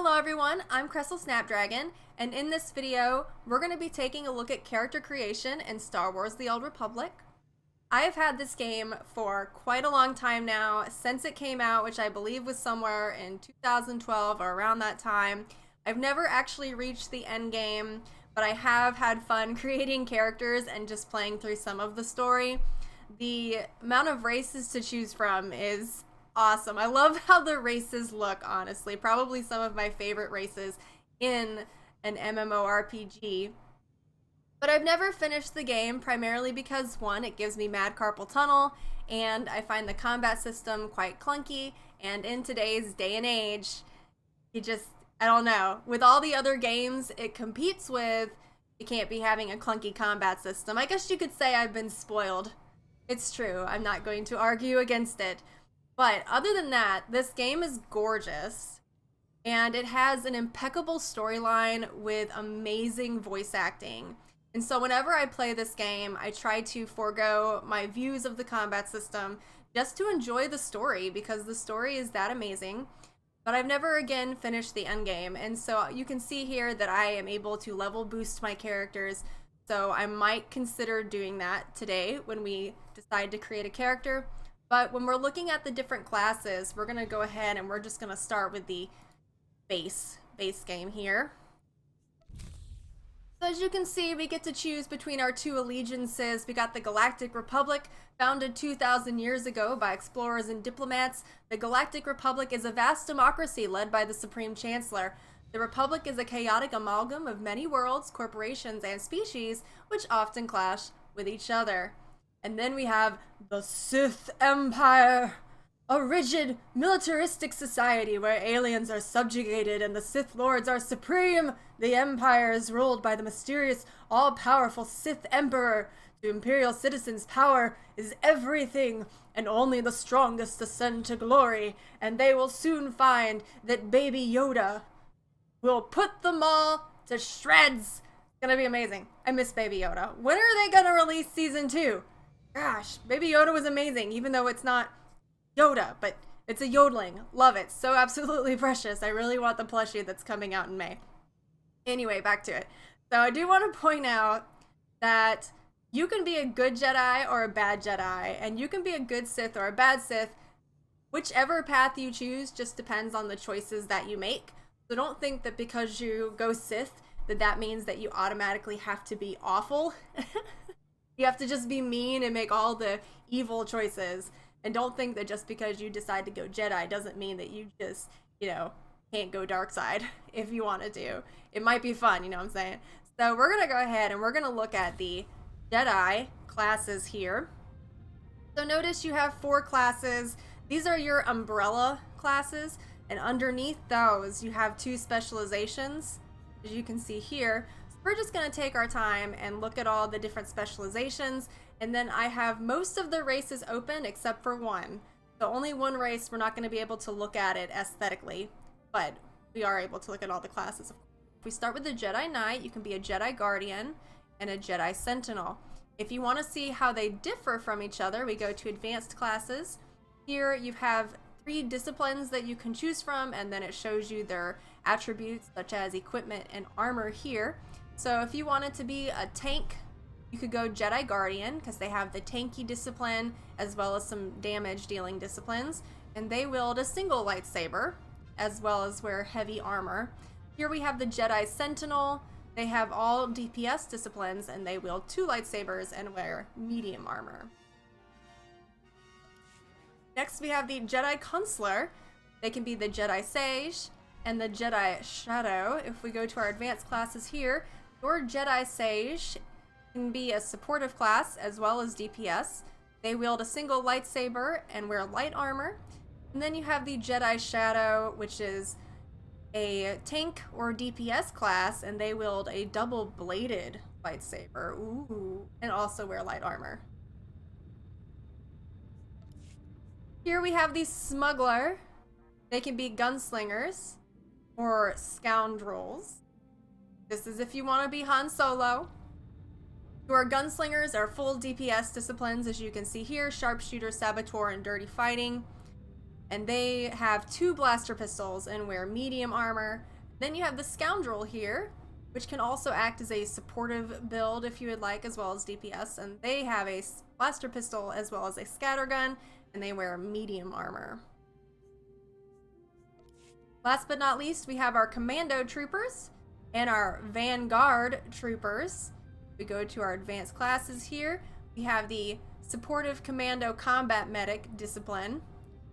Hello everyone, I'm Crystal Snapdragon, and in this video, we're going to be taking a look at character creation in Star Wars: The Old Republic. I have had this game for quite a long time now, since it came out, which I believe was somewhere in 2012 or around that time. I've never actually reached the end game, but I have had fun creating characters and just playing through some of the story. The amount of races to choose from is awesome. I love how the races look, honestly. Probably some of my favorite races in an MMORPG. But I've never finished the game, primarily because, one, it gives me mad carpal tunnel, and I find the combat system quite clunky, and in today's day and age, I don't know. With all the other games it competes with, it can't be having a clunky combat system. I guess you could say I've been spoiled. It's true. I'm not going to argue against it. But other than that, this game is gorgeous, and it has an impeccable storyline with amazing voice acting. And so whenever I play this game, I try to forego my views of the combat system just to enjoy the story, because the story is that amazing. But I've never again finished the end game, and so you can see here that I am able to level boost my characters. So I might consider doing that today when we decide to create a character. But when we're looking at the different classes, we're going to go ahead and we're just going to start with the base game here. So as you can see, we get to choose between our two allegiances. We got the Galactic Republic, founded 2,000 years ago by explorers and diplomats. The Galactic Republic is a vast democracy led by the Supreme Chancellor. The Republic is a chaotic amalgam of many worlds, corporations, and species, which often clash with each other. And then we have the Sith Empire, a rigid, militaristic society where aliens are subjugated and the Sith Lords are supreme. The Empire is ruled by the mysterious, all-powerful Sith Emperor. To Imperial citizens, power is everything, and only the strongest ascend to glory, and they will soon find that Baby Yoda will put them all to shreds. It's gonna be amazing. I miss Baby Yoda. When are they gonna release season 2? Gosh, Baby Yoda was amazing, even though it's not Yoda, but it's a yodeling. Love it. So absolutely precious. I really want the plushie that's coming out in May. Anyway, back to it. So I do want to point out that you can be a good Jedi or a bad Jedi, and you can be a good Sith or a bad Sith. Whichever path you choose just depends on the choices that you make. So don't think that because you go Sith that means that you automatically have to be awful. You have to just be mean and make all the evil choices. And don't think that just because you decide to go Jedi doesn't mean that you just, can't go dark side if you want to do. It might be fun, you know what I'm saying? So we're going to go ahead and we're going to look at the Jedi classes here. So notice you have 4 classes. These are your umbrella classes. And underneath those, you have 2 specializations, as you can see here. We're just going to take our time and look at all the different specializations, and then I have most of the races open except for one. So only one race, we're not going to be able to look at it aesthetically, but we are able to look at all the classes. If we start with the Jedi Knight, you can be a Jedi Guardian and a Jedi Sentinel. If you want to see how they differ from each other, we go to advanced classes. Here you have 3 disciplines that you can choose from, and then it shows you their attributes such as equipment and armor here. So if you wanted to be a tank, you could go Jedi Guardian, because they have the tanky discipline as well as some damage dealing disciplines, and they wield a single lightsaber as well as wear heavy armor. Here we have the Jedi Sentinel. They have all DPS disciplines, and they wield 2 lightsabers and wear medium armor. Next we have the Jedi Consular. They can be the Jedi Sage and the Jedi Shadow. If we go to our advanced classes here, your Jedi Sage can be a supportive class as well as DPS. They wield a single lightsaber and wear light armor. And then you have the Jedi Shadow, which is a tank or DPS class, and they wield a double-bladed lightsaber. Ooh, and also wear light armor. Here we have the Smuggler. They can be gunslingers or scoundrels. This is if you want to be Han Solo. Your gunslingers are full DPS disciplines, as you can see here: sharpshooter, saboteur, and dirty fighting. And they have 2 blaster pistols and wear medium armor. Then you have the Scoundrel here, which can also act as a supportive build if you would like, as well as DPS. And they have a blaster pistol as well as a scattergun, and they wear medium armor. Last but not least, we have our Commando Troopers and our Vanguard Troopers. We go to our advanced classes here. We have the Supportive Commando Combat Medic discipline,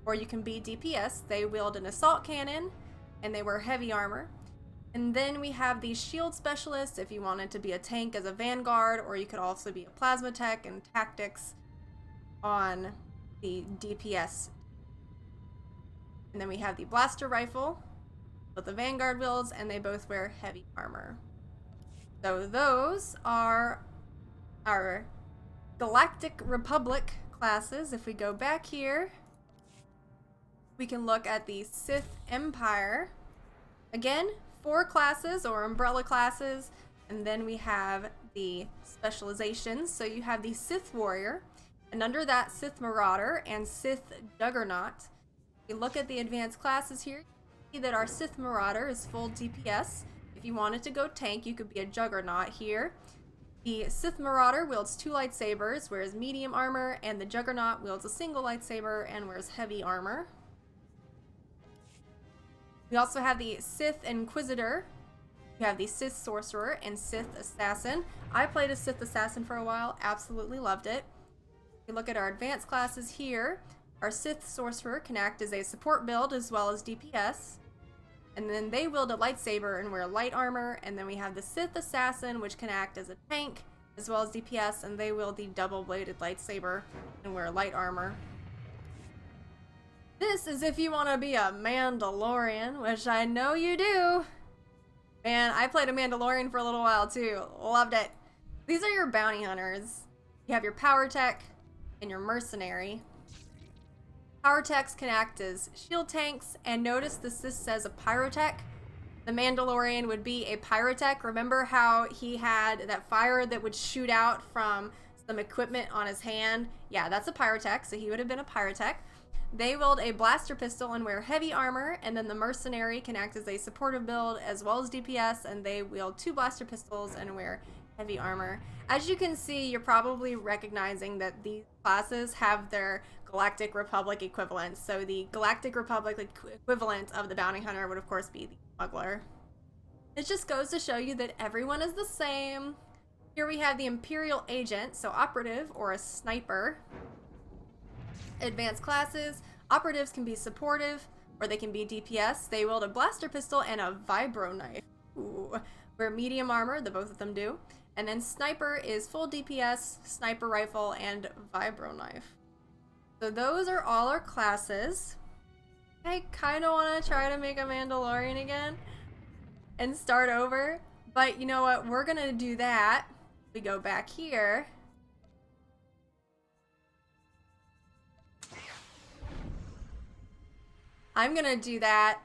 or you can be DPS. They wield an assault cannon and they wear heavy armor. And then we have the Shield Specialist if you wanted to be a tank as a Vanguard, or you could also be a Plasma Tech and Tactics on the DPS. And then we have the Blaster Rifle, but the Vanguard wields, and they both wear heavy armor. So those are our Galactic Republic classes. If we go back here, we can look at the Sith Empire. Again, 4 classes or umbrella classes, and then we have the specializations. So you have the Sith Warrior, and under that Sith Marauder and Sith Juggernaut. If you look at the advanced classes here, you see that our Sith Marauder is full DPS. If you wanted to go tank, you could be a Juggernaut here. The Sith Marauder wields 2 lightsabers, wears medium armor, and the Juggernaut wields a single lightsaber and wears heavy armor. We also have the Sith Inquisitor. You have the Sith Sorcerer and Sith Assassin. I played a Sith Assassin for a while, absolutely loved it. If you look at our advanced classes here, our Sith Sorcerer can act as a support build as well as DPS. And then they wield a lightsaber and wear light armor. And then we have the Sith Assassin, which can act as a tank as well as DPS, and they wield the double-bladed lightsaber and wear light armor. This is if you want to be a Mandalorian, which I know you do. Man, I played a Mandalorian for a little while too. Loved it. These are your bounty hunters. You have your power tech and your mercenary. Power techs can act as shield tanks, and notice this says a pyrotech. The Mandalorian would be a pyrotech. Remember how he had that fire that would shoot out from some equipment on his hand? Yeah, that's a pyrotech, so he would have been a pyrotech. They wield a blaster pistol and wear heavy armor, and then the mercenary can act as a supportive build as well as DPS, and they wield 2 blaster pistols and wear heavy armor. As you can see, you're probably recognizing that these classes have their Galactic Republic equivalents. So the Galactic Republic equivalent of the bounty hunter would of course be the smuggler. It just goes to show you that everyone is the same. Here we have the Imperial Agent, so operative or a sniper. Advanced classes, operatives can be supportive or they can be DPS. They wield a blaster pistol and a vibro knife. Ooh. Wear medium armor, the both of them do. And then sniper is full DPS, sniper rifle, and vibro knife. So those are all our classes. I kind of want to try to make a Mandalorian again and start over. But you know what? We're going to do that. We go back here. I'm gonna do that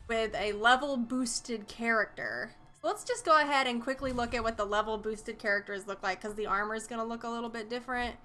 with a level boosted character. So let's just go ahead and quickly look at what the level boosted characters look like, because the armor is gonna look a little bit different.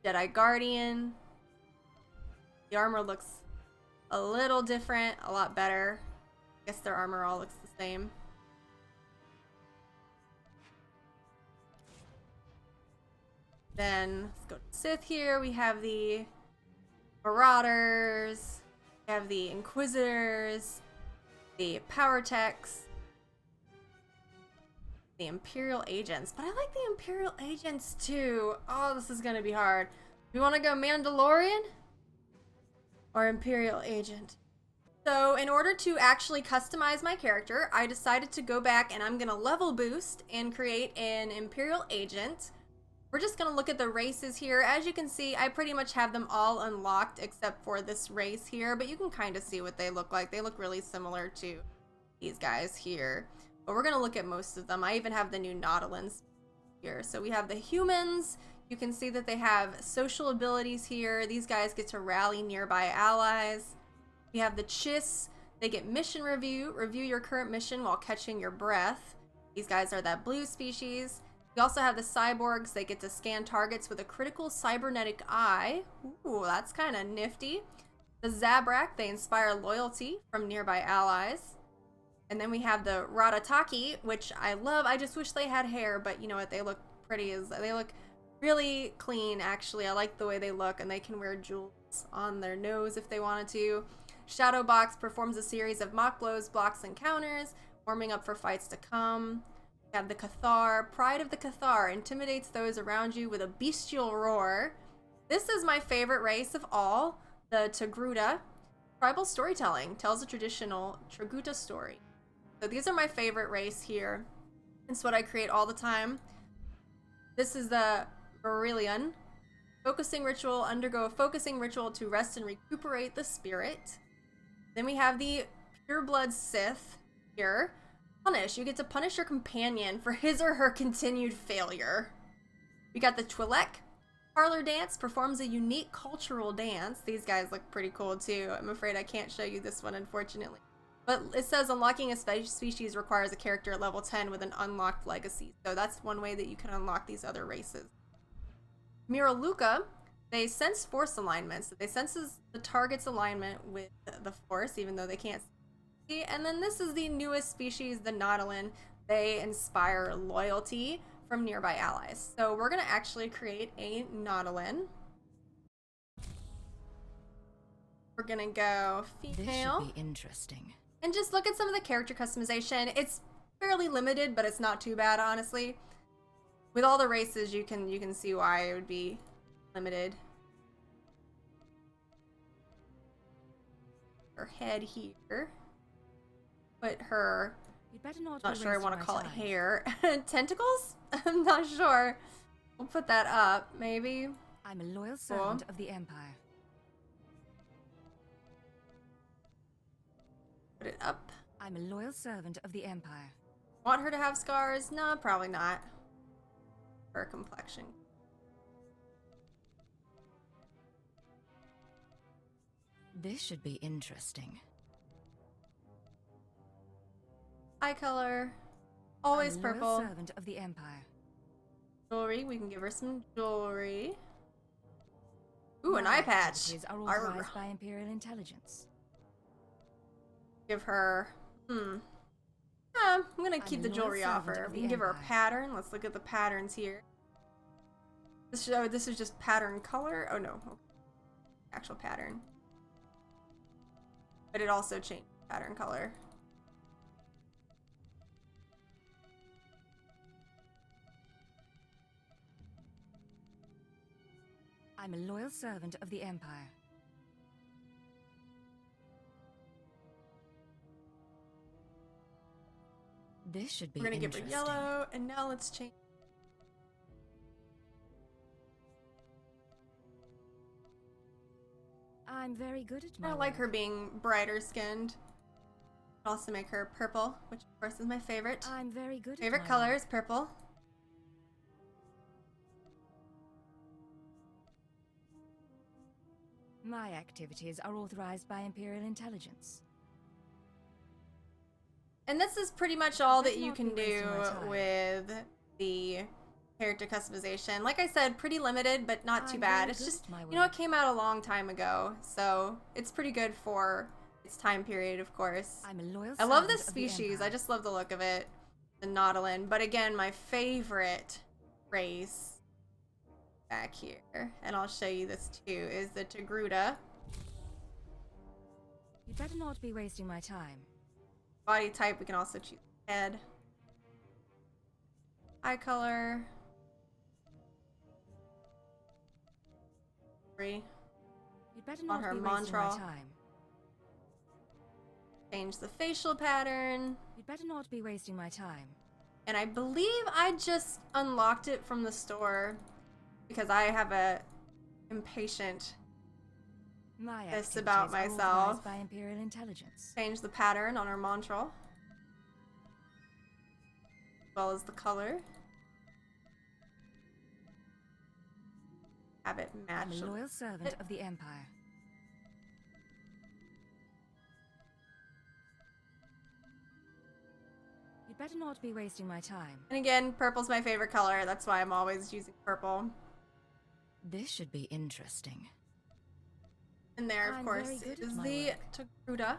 Jedi Guardian. The armor looks a little different, a lot better. I guess their armor all looks the same. Then let's go to Sith here. We have the Marauders. We have the Inquisitors, the Power Techs, the Imperial Agents. But I like the Imperial Agents too. Oh, this is gonna be hard. Do you want to go Mandalorian or Imperial Agent? So in order to actually customize my character, I decided to go back and I'm gonna level boost and create an Imperial Agent. We're just gonna look at the races here. As you can see, I pretty much have them all unlocked except for this race here, but you can kind of see what they look like. They look really similar to these guys here. But we're gonna look at most of them. I even have the new Nautilans here. So we have the humans. You can see that they have social abilities here. These guys get to rally nearby allies. We have the Chiss. They get mission review. Review your current mission while catching your breath. These guys are that blue species. We also have the cyborgs. They get to scan targets with a critical cybernetic eye. Ooh, that's kind of nifty. The Zabrak, they inspire loyalty from nearby allies. And then we have the Ratataki, which I love. I just wish they had hair, but you know what? They look pretty. They look really clean, actually. I like the way they look, and they can wear jewels on their nose if they wanted to. Shadowbox performs a series of mock blows, blocks, and counters, warming up for fights to come. We have the Cathar. Pride of the Cathar intimidates those around you with a bestial roar. This is my favorite race of all, the Togruta. Tribal storytelling tells a traditional Traguta story. So these are my favorite race here. It's what I create all the time. This is the Marillion. Focusing ritual. Undergo a focusing ritual to rest and recuperate the spirit. Then we have the Pureblood Sith here. Punish. You get to punish your companion for his or her continued failure. We got the Twi'lek. Parlor Dance performs a unique cultural dance. These guys look pretty cool too. I'm afraid I can't show you this one, unfortunately. But it says unlocking a species requires a character at level 10 with an unlocked legacy. So that's one way that you can unlock these other races. Miraluka, they sense force alignment. So they senses the target's alignment with the force, even though they can't see. And then this is the newest species, the Nautilin. They inspire loyalty from nearby allies. So we're going to actually create a Nautilin. We're going to go female. This should be interesting. And just look at some of the character customization. It's fairly limited, but it's not too bad, honestly. With all the races, you can see why it would be limited. Her head here. Put her, You'd better not sure I want to call it hair. Tentacles? I'm not sure. We'll put that up, maybe. I'm a loyal servant of the Empire. Put it up. I'm a loyal servant of the Empire. Want her to have scars? No, probably not. Her complexion. This should be interesting. Eye color. Always I'm a purple. loyal servant of the Empire. Jewelry. We can give her some jewelry. Ooh, an My eye patch. activities are Arr. authorized by Imperial intelligence. Give her. I'm gonna keep the a loyal jewelry off servant her. of We the can give her a Empire. pattern. Let's look at the patterns here. This is just pattern color. Oh no, actual pattern. But it also changed pattern color. I'm a loyal servant of the Empire. This should be We're gonna give her interesting. yellow, and now let's change. I'm very good at my I like work. her being brighter skinned. Also make her purple, which of course is my favorite. I'm very good Favorite at my color work. is purple. My activities are authorized by Imperial intelligence. And this is pretty much all that Let's you not can be wasting do my time. with the character customization. Like I said, pretty limited, but not too I'm bad. very It's good just, at my you know, it work. came out a long time ago, so it's pretty good for its time period, of course. I'm a loyal I love servant this of the species. I Empire. just love the look of it. The Nautilin. But again, my favorite race back here, and I'll show you this too, is the Togruta. You'd better not be wasting my time. Body type, we can also choose head. Eye color. Three. You'd better On not her be wasting my mantra. time. Change the facial pattern. You'd better not be wasting my time. And I believe I just unlocked it from the store because I have a impatient My this activities about are myself. authorized by Imperial intelligence. Change the pattern on her mantra. As well as the color. Have it match. I'm a loyal servant of the Empire. You'd better not be wasting my time. And again, purple's my favorite color. That's why I'm always using purple. This should be interesting. And there, of I'm course, very good at is my the work. Togruta.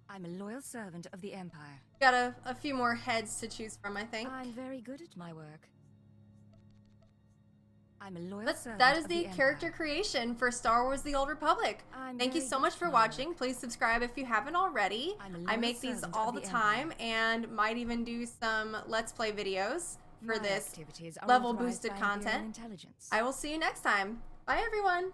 I'm a loyal servant of the Empire. Got a few more heads to choose from, I think. I'm very good at my work. I'm a loyal But servant that is of the Empire. character creation for Star Wars The Old Republic. I'm Thank you very so good much at for my watching. work. Please subscribe if you haven't already. I'm a I loyal make these servant all of the the time Empire. and might even do some Let's Play videos for My this activities are level authorized boosted by Imperial content. Intelligence. I will see you next time. Bye, everyone.